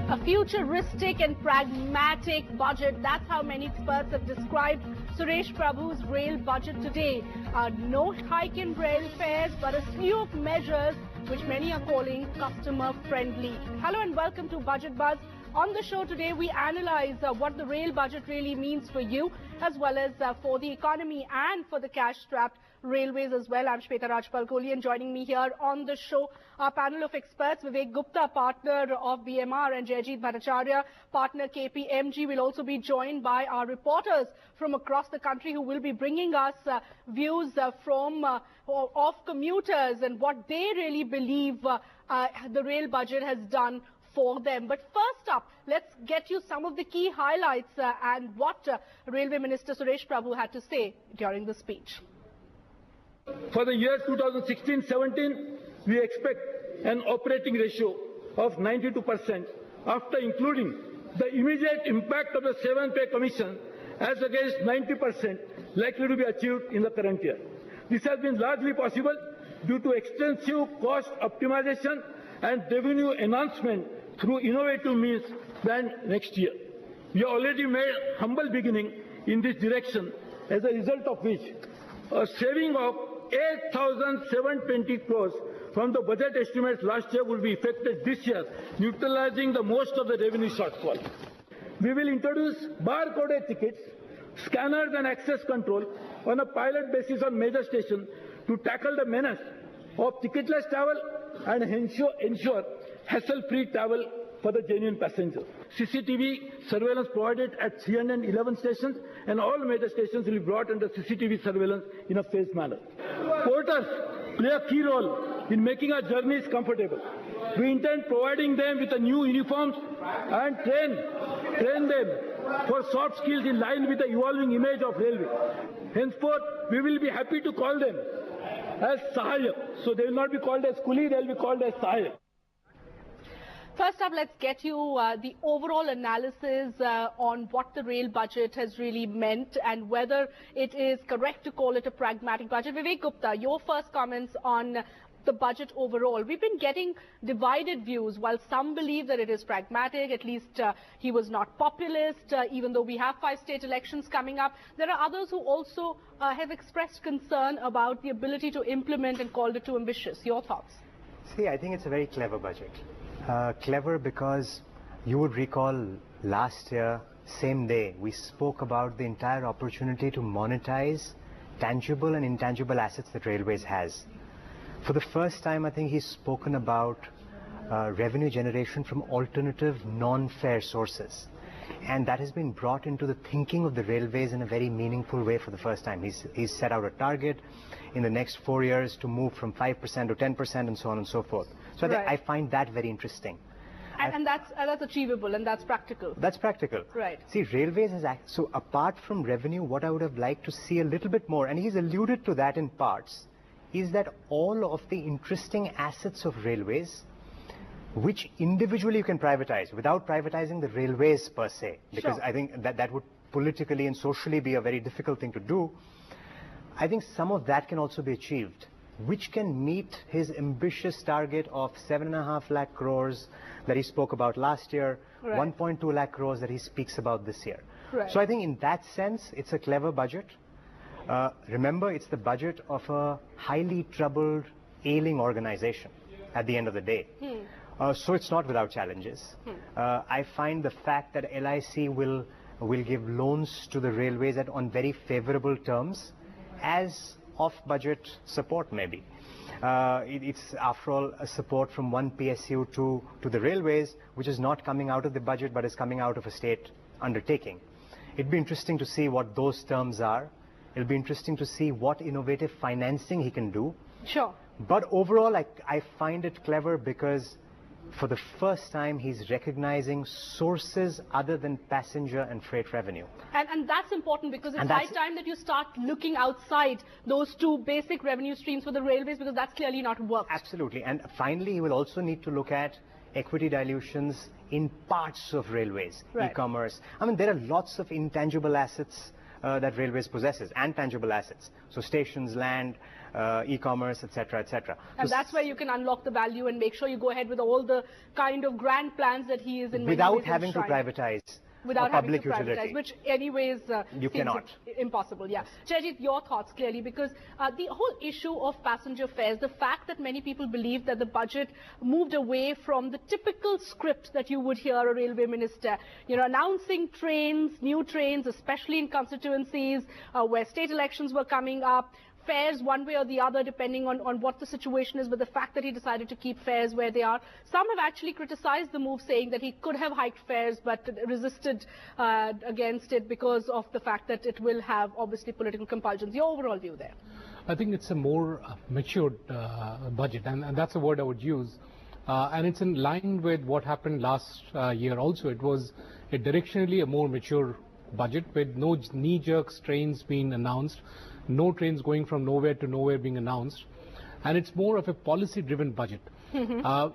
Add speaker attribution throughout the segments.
Speaker 1: A futuristic and pragmatic budget. That's how many experts have described Suresh Prabhu's rail budget today. No hike in rail fares, but a slew of measures which many are calling customer friendly. Hello and welcome to Budget Buzz. On the show today, we analyze what the rail budget really means for you, as well as for the economy and for the cash-strapped railways as well. I'm Shweta Rajpal-Kohli, and joining me here on the show, our panel of experts, Vivek Gupta, partner of BMR, and Jayjeet Bhattacharya, partner KPMG. Will also be joined by our reporters from across the country who will be bringing us views from of commuters and what they really believe the rail budget has done for them. But first up, let's get you some of the key highlights and what Railway Minister Suresh Prabhu had to say during the speech.
Speaker 2: For the year 2016-17, we expect an operating ratio of 92% after including the immediate impact of the 7th Pay Commission as against 90% likely to be achieved in the current year. This has been largely possible due to extensive cost optimization and revenue enhancement through innovative means than next year. We have already made humble beginning in this direction, as a result of which a saving of 8,720 crores from the budget estimates last year will be effected this year, neutralizing the most of the revenue shortfall. We will introduce barcoded tickets, scanners and access control on a pilot basis on major stations to tackle the menace of ticketless travel and ensure hassle-free travel for the genuine passengers. CCTV surveillance provided at 311 stations, and all major stations will be brought under CCTV surveillance in a phased manner. Porters play a key role in making our journeys comfortable. We intend providing them with a new uniforms and train them for soft skills in line with the evolving image of railway. Henceforth, we will be happy to call them as Sahayak. So they will not be called as Kuli, they will be called as Sahayak.
Speaker 1: First up, let's get you the overall analysis on what the rail budget has really meant and whether it is correct to call it a pragmatic budget. Vivek Gupta, your first comments on the budget overall. We've been getting divided views. While some believe that it is pragmatic, at least he was not populist, even though we have 5 state elections coming up. There are others who also have expressed concern about the ability to implement and called it too ambitious. Your thoughts?
Speaker 3: See, I think it's a very clever budget. Clever because you would recall last year, same day, we spoke about the entire opportunity to monetize tangible and intangible assets that Railways has. For the first time, I think he's spoken about revenue generation from alternative non-fare sources. And that has been brought into the thinking of the Railways in a very meaningful way for the first time. He's set out a target in the next 4 years to move from 5% to 10% and so on and so forth. So right. I find that very interesting.
Speaker 1: And that's achievable and that's practical.
Speaker 3: That's practical.
Speaker 1: Right.
Speaker 3: See, Railways has so apart from revenue, what I would have liked to see a little bit more, and he's alluded to that in parts, is that all of the interesting assets of Railways, which individually you can privatize without privatizing the railways per se, because sure. I think that would politically and socially be a very difficult thing to do. I think some of that can also be achieved, which can meet his ambitious target of 7.5 lakh crores that he spoke about last year, right. 1.2 lakh crores that he speaks about this year.
Speaker 1: Right.
Speaker 3: So I think in that sense, it's a clever budget. Remember, it's the budget of a highly troubled, ailing organization at the end of the day. So it's not without challenges. I find the fact that LIC will give loans to the railways on very favorable terms as off-budget support maybe. It's after all a support from one PSU to the railways, which is not coming out of the budget but is coming out of a state undertaking. It'd be interesting to see what those terms are. It'll be interesting to see what innovative financing he can do.
Speaker 1: Sure.
Speaker 3: But overall, I find it clever because for the first time, he's recognizing sources other than passenger and freight revenue. And
Speaker 1: that's important because it's high time that you start looking outside those two basic revenue streams for the railways, because that's clearly not worked.
Speaker 3: Absolutely. And finally, he will also need to look at equity dilutions in parts of railways, right. E-commerce. I mean, there are lots of intangible assets that railways possesses, and tangible assets. So stations, land, e-commerce, etc., etc.
Speaker 1: And that's where you can unlock the value and make sure you go ahead with all the kind of grand plans that he is in
Speaker 3: without having to privatize.
Speaker 1: Without having to privatize,
Speaker 3: utility.
Speaker 1: which anyways
Speaker 3: you cannot.
Speaker 1: Impossible, yeah. Jayajit, your thoughts clearly, because the whole issue of passenger fares, the fact that many people believe that the budget moved away from the typical script that you would hear a railway minister, announcing trains, new trains, especially in constituencies where state elections were coming up, fares one way or the other depending on what the situation is, but the fact that he decided to keep fares where they are. Some have actually criticized the move, saying that he could have hiked fares but resisted against it because of the fact that it will have obviously political compulsions. Your overall view there?
Speaker 4: I think it's a more matured budget, and that's a word I would use. And it's in line with what happened last year also. It was directionally a more mature budget with no knee-jerk trains being announced, no trains going from nowhere to nowhere being announced, and it's more of a policy-driven budget.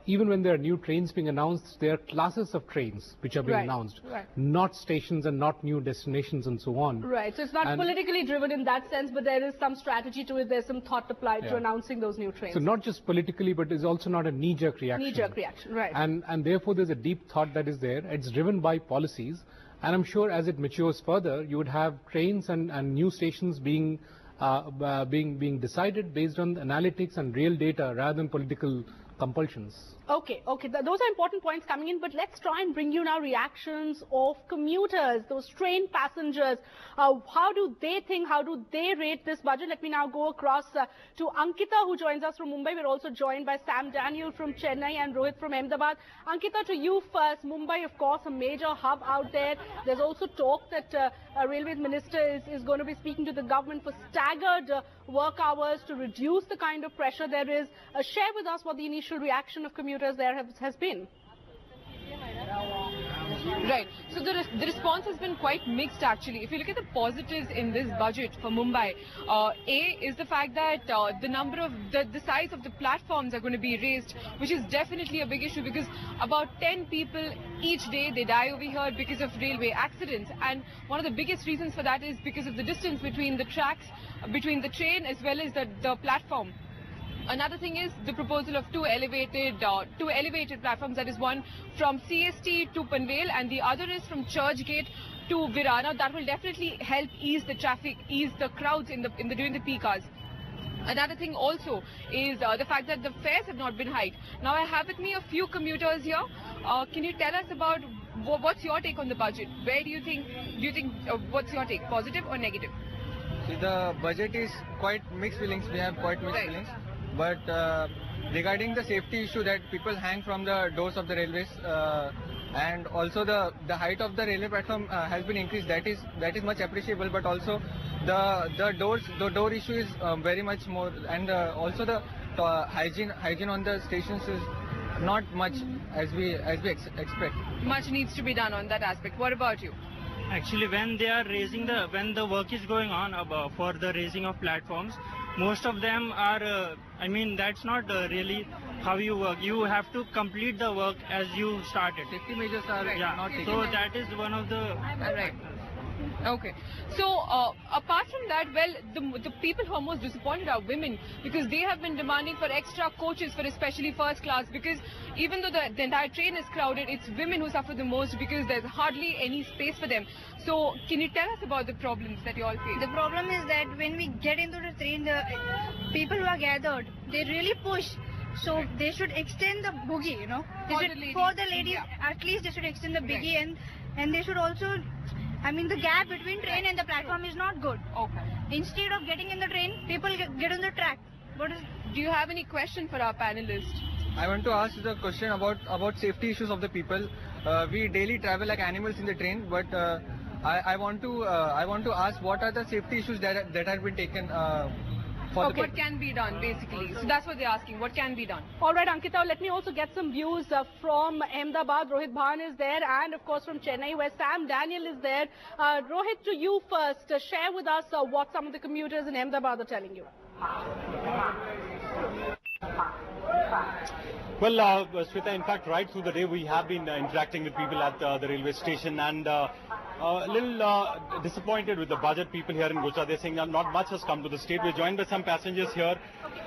Speaker 4: Even when there are new trains being announced, there are classes of trains which are being announced, not stations and not new destinations and so on.
Speaker 1: Right, so it's not politically driven in that sense, but there is some strategy to it, there's some thought applied to announcing those new trains.
Speaker 4: So not just politically, but it's also not a knee-jerk reaction.
Speaker 1: Knee-jerk reaction, right.
Speaker 4: And therefore there's a deep thought that is there. It's driven by policies, and I'm sure as it matures further, you would have trains and new stations being decided based on analytics and real data rather than political compulsions.
Speaker 1: Okay, those are important points coming in, but let's try and bring you now reactions of commuters, those train passengers. How do they think, how do they rate this budget? Let me now go across to Ankita, who joins us from Mumbai. We're also joined by Sam Daniel from Chennai and Rohit from Ahmedabad. Ankita, to you first. Mumbai, of course, a major hub out there. There's also talk that a railways minister is going to be speaking to the government for staggered work hours to reduce the kind of pressure there is. Share with us what the initial reaction of commuters there has been.
Speaker 5: Right. So the response has been quite mixed actually. If you look at the positives in this budget for Mumbai, A is the fact that the number of the size of the platforms are going to be raised, which is definitely a big issue because about 10 people each day they die over here because of railway accidents, and one of the biggest reasons for that is because of the distance between the tracks, between the train as well as the platform. Another thing is the proposal of two elevated platforms, that is one from CST to Panvel and the other is from Churchgate to Virana. That will definitely help ease the traffic, ease the crowds during the peak hours. Another thing also is the fact that the fares have not been hiked. Now I have with me a few commuters here. Can you tell us about what's your take on the budget? Where do you think what's your take, positive or negative?
Speaker 6: See, the budget is quite mixed feelings. We have quite mixed feelings. But regarding the safety issue that people hang from the doors of the railways, and also the height of the railway platform has been increased, that is much appreciable. But also the door issue is very much more, and also the hygiene on the stations is not much as we expect.
Speaker 5: Much needs to be done on that aspect. What about you?
Speaker 7: Actually, when the work is going on for the raising of platforms, most of them are, that's not really how you work. You have to complete the work as you started.
Speaker 6: Safety measures are not taken.
Speaker 7: So that is one of the...
Speaker 5: Right. Okay. So apart from that, well, the people who are most disappointed are women, because they have been demanding for extra coaches for especially first class, because even though the entire train is crowded, it's women who suffer the most because there's hardly any space for them. So can you tell us about the problems that you all face?
Speaker 8: The problem is that when we get into the train, the people who are gathered, they really push. So they should extend the bogie, for the ladies, at least they should extend the bogie, and they should also, the gap between train and the platform is not good.
Speaker 5: Okay.
Speaker 8: Instead of getting in the train, people get on the track.
Speaker 5: Do you have any question for our panelists?
Speaker 6: I want to ask the question about safety issues of the people. We daily travel like animals in the train, but I want to ask, what are the safety issues that have been taken
Speaker 5: what can be done, basically? So that's what they're asking. What can be done?
Speaker 1: All right, Ankita, let me also get some views from Ahmedabad. Rohit Bhan is there, and of course from Chennai, where Sam Daniel is there. Rohit, to you first. Share with us what some of the commuters in Ahmedabad are telling you.
Speaker 9: Well, Shweta, in fact, right through the day we have been interacting with people at the railway station, and a little disappointed with the budget. People here in Gujarat, they're saying not much has come to the state. We're joined by some passengers here.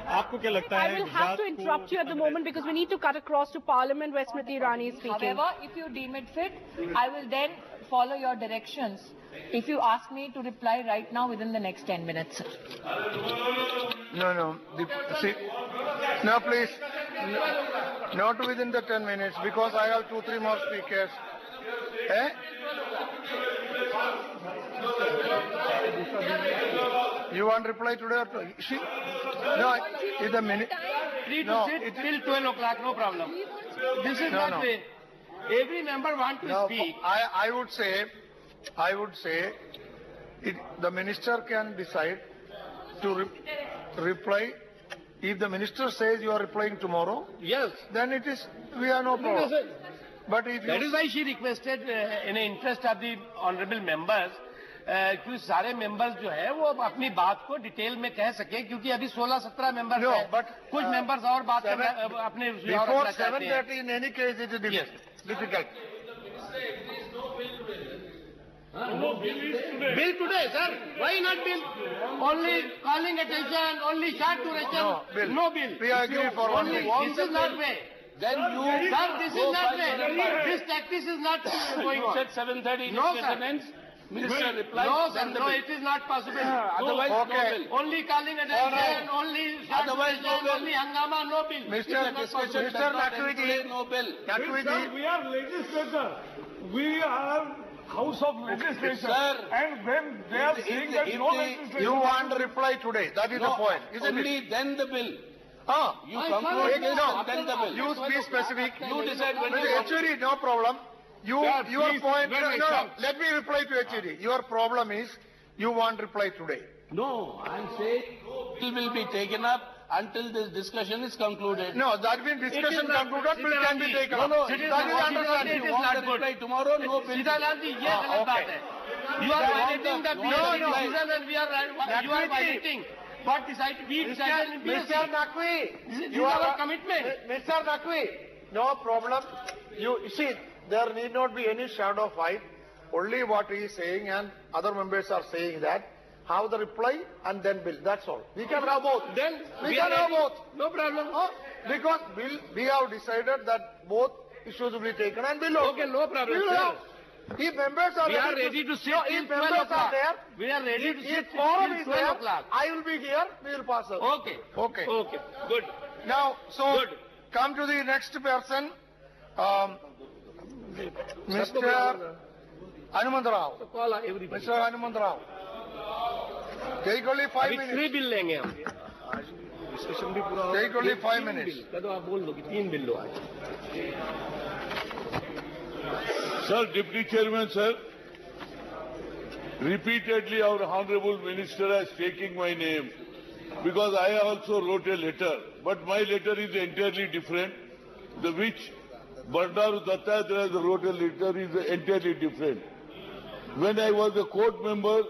Speaker 9: Aapko kya lagta hai?
Speaker 1: I will have to interrupt you at the moment because we need to cut across to Parliament where Smriti Irani is speaking.
Speaker 10: However, if you deem it fit, I will then follow your directions if you ask me to reply right now within the next 10 minutes.
Speaker 11: No, no, please, not within the 10 minutes because I have 2-3 more speakers. Eh? You want reply today or tomorrow? No, it's a minute.
Speaker 2: No, it's till 12 o'clock, no problem. This is not way. Every member wants to speak.
Speaker 11: I would say, the minister can decide to reply. If the minister says you are replying tomorrow,
Speaker 2: yes,
Speaker 11: then it is, we have no problem. But if
Speaker 2: that is why she requested in the interest of the honorable members, क्योंकि सारे members जो है वो अपनी बात को detail में कह सके क्योंकि अभी 16-17 मेंबर्स हैं, बट कुछ मेंबर्स और बात अपने
Speaker 11: before 7:30 in any case it is difficult.
Speaker 2: Bill today, sir. Why not bill? Only calling attention, only short duration. No bill.
Speaker 11: We agree for one week.
Speaker 2: This is not way. Then you, sir, this is not way. This tactics is not going on.
Speaker 12: Said 7:30.
Speaker 2: No, sir.
Speaker 12: Minister replied.
Speaker 2: No, sir. No, it is not possible.
Speaker 12: Otherwise, no bill.
Speaker 2: Only calling attention, only short duration, only hangama, no bill.
Speaker 11: Mr. Nakwiji,
Speaker 12: no bill.
Speaker 11: We
Speaker 2: are legislature. We are House of Legislation. And when they are saying that no legislation.
Speaker 11: You want to reply today. That is the point.
Speaker 12: Only then the bill. You
Speaker 11: conclude
Speaker 12: this and then the bill.
Speaker 11: You be specific.
Speaker 12: You decide when you
Speaker 11: HUD, no problem. Your point. No, let me reply to HUD. Your problem is you want reply today.
Speaker 12: No, I'm saying bill will be taken up until this discussion is concluded.
Speaker 11: No, that means discussion concluded, bill can be taken up.
Speaker 12: No, that is understanding. You want to reply tomorrow, no bill.
Speaker 2: You are violating the decision and you are violating. What decided? We decided in
Speaker 11: Mr. Naqvi,
Speaker 2: this is our commitment.
Speaker 11: Mr. Naqvi, no problem. You see, there need not be any shadow of fight. Only what he is saying and other members are saying that have the reply and then bill. That's all. We can have both.
Speaker 2: Then
Speaker 11: we can have both.
Speaker 2: No problem.
Speaker 11: Because we have decided that both issues will be taken and bill.
Speaker 2: Okay, no problem.
Speaker 11: If members are
Speaker 2: we are ready to sit
Speaker 11: if members are there,
Speaker 2: we are ready to sit
Speaker 11: quorum is there,
Speaker 2: 12 o'clock.
Speaker 11: I will be here. We will pass it.
Speaker 2: Okay. Good.
Speaker 11: Now, so come to the next person, Mr. Hanuman Rao. Mr. Hanuman Rao. Take only 5 minutes.
Speaker 2: 3 bill लेंगे हम.
Speaker 11: Take only 5 minutes.
Speaker 2: तो आप बोल दो कि 3 bill लो आज.
Speaker 13: Sir, Deputy Chairman, sir, repeatedly our Honorable Minister has taken my name because I also wrote a letter, but my letter is entirely different. The which Bandaru Dattatreya wrote a letter is entirely different. When I was a court member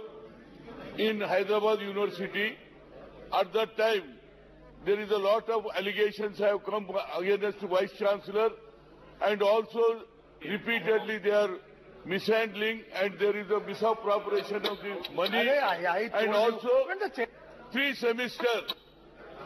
Speaker 13: in Hyderabad University, at that time, there is a lot of allegations have come against the Vice Chancellor, and also repeatedly they are mishandling, and there is a misappropriation of the money, and also 3 semesters.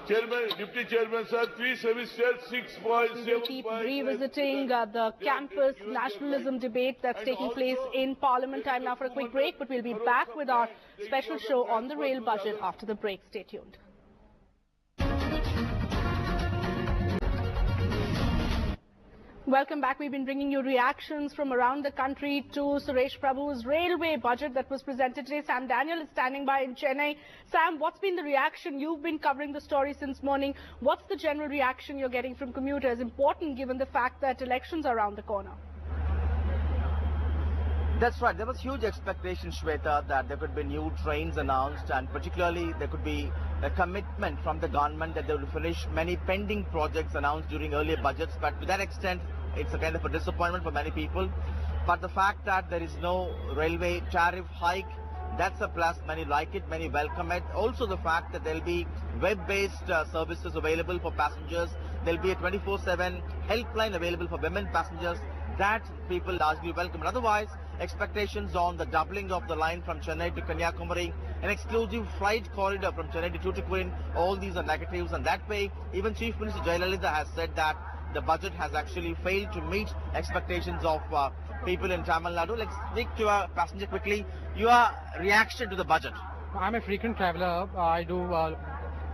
Speaker 13: Chairman, Deputy Chairman, sir, 3 semesters, 6.7.
Speaker 1: We'll keep revisiting the campus nationalism debate that's taking place in Parliament. Time now for a quick break, but we'll be back with our special show on the rail budget after the break. Stay tuned. Welcome back. We've been bringing you reactions from around the country to Suresh Prabhu's railway budget that was presented today. Sam Daniel is standing by in Chennai. Sam, what's been the reaction? You've been covering the story since morning. What's the general reaction you're getting from commuters? Important given the fact that elections are around the corner.
Speaker 14: That's right. There was huge expectation, Shweta, that there could be new trains announced, and particularly there could be a commitment from the government that they will finish many pending projects announced during earlier budgets. But to that extent, it's a kind of a disappointment for many people. But the fact that there is no railway tariff hike, that's a plus. Many like it, many welcome it. Also the fact that there will be web-based services available for passengers there'll be a 24/7 helpline available for women passengers. That people largely welcome. Otherwise, expectations on the doubling of the line from Chennai to Kanyakumari, an exclusive flight corridor from Chennai to Tuticorin, all these are negatives. And that way, even Chief Minister Jayalalitha has said that the budget has actually failed to meet expectations of people in Tamil Nadu. Let's speak to a passenger quickly. Your reaction to the budget?
Speaker 15: I'm a frequent traveler. I do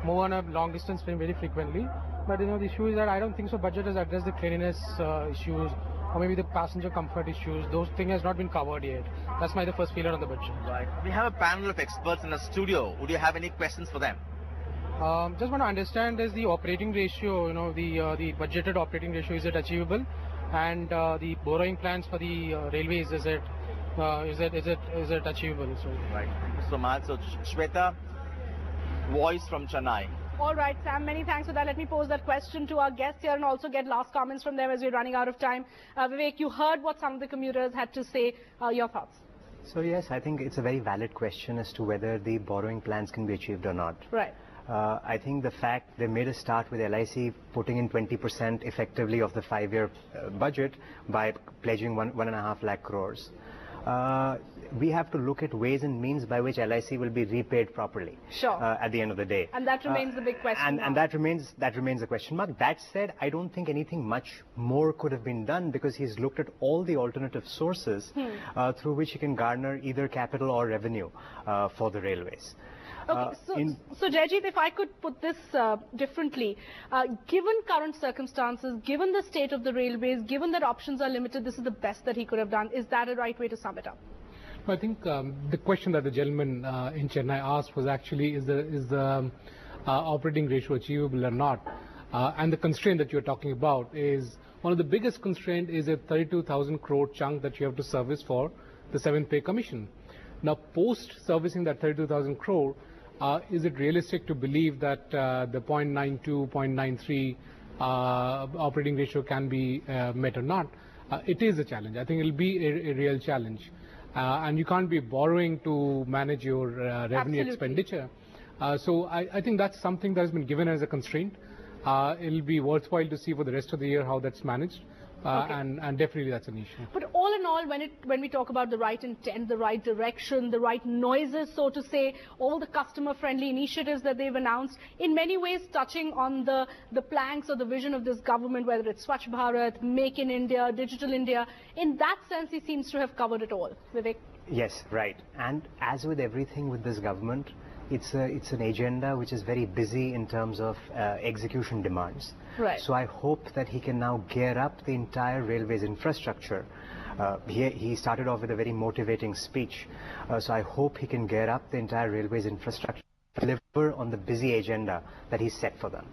Speaker 15: move on a long distance train very frequently. But the issue is that I don't think so budget has addressed the cleanliness issues or maybe the passenger comfort issues. Those things has not been covered yet. That's the first feeler on the budget.
Speaker 14: Right. We have a panel of experts in the studio. Would you have any questions for them?
Speaker 15: Just want to understand is the operating ratio, the budgeted operating ratio, is it achievable? And the borrowing plans for the railways, is it achievable? So,
Speaker 14: right. Thank you so much. So Shweta, voice from Chennai.
Speaker 1: All right, Sam, many thanks for that. Let me pose that question to our guests here and also get last comments from them as we're running out of time. Vivek, you heard what some of the commuters had to say. Your thoughts?
Speaker 3: So yes, I think it's a very valid question as to whether the borrowing plans can be achieved or not.
Speaker 1: Right.
Speaker 3: I think the fact they made a start with LIC putting in 20% effectively of the 5-year budget by pledging 1.5 lakh crores. We have to look at ways and means by which LIC will be repaid properly.
Speaker 1: Sure.
Speaker 3: At the end of the day.
Speaker 1: And that remains the big question.
Speaker 3: And that remains a question mark. That said, I don't think anything much more could have been done because he's looked at all the alternative sources through which he can garner either capital or revenue for the railways.
Speaker 1: Okay, so Jayjeet, if I could put this differently, given current circumstances, given the state of the railways, given that options are limited, this is the best that he could have done. Is that a right way to sum it up?
Speaker 4: I think the question that the gentleman in Chennai asked was actually, is the operating ratio achievable or not? And the constraint that you're talking about is, one of the biggest constraint is a 32,000 crore chunk that you have to service for the 7th Pay Commission. Now, post-servicing that 32,000 crore, is it realistic to believe that the 0.92, 0.93 operating ratio can be met or not? It is a challenge. I think it will be a real challenge. And you can't be borrowing to manage your revenue expenditure. So I think that's something that has been given as a constraint. It will be worthwhile to see for the rest of the year how that's managed. And definitely that's an issue.
Speaker 1: But all in all, when we talk about the right intent, the right direction, the right noises, so to say, all the customer-friendly initiatives that they've announced, in many ways touching on the planks or the vision of this government, whether it's Swachh Bharat, Make in India, Digital India, in that sense, he seems to have covered it all. Vivek?
Speaker 3: Yes, right. And as with everything with this government, it's an agenda which is very busy in terms of execution demands.
Speaker 1: Right.
Speaker 3: So I hope that he can now gear up the entire railways infrastructure. He started off with a very motivating speech. So I hope he can gear up the entire railways infrastructure, deliver on the busy agenda that he's set for them.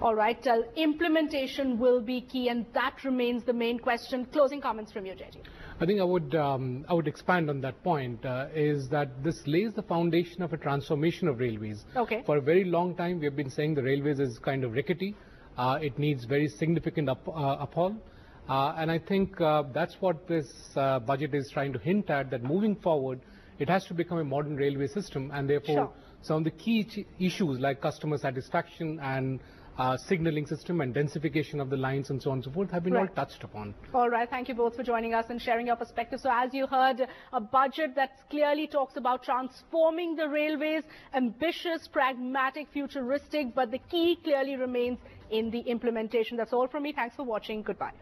Speaker 1: All right, implementation will be key, and that remains the main question. Closing comments from you, Jayjeet.
Speaker 4: I think I would expand on that point, is that this lays the foundation of a transformation of railways.
Speaker 1: Okay.
Speaker 4: For a very long time, we have been saying the railways is kind of rickety. It needs very significant uphaul. And I think that's what this budget is trying to hint at, that moving forward, it has to become a modern railway system, and therefore some of the key issues like customer satisfaction and signaling system and densification of the lines and so on and so forth have been all touched upon.
Speaker 1: All right, thank you both for joining us and sharing your perspective. So as you heard, a budget that clearly talks about transforming the railways, ambitious, pragmatic, futuristic, but the key clearly remains in the implementation. That's all from me. Thanks for watching. Goodbye.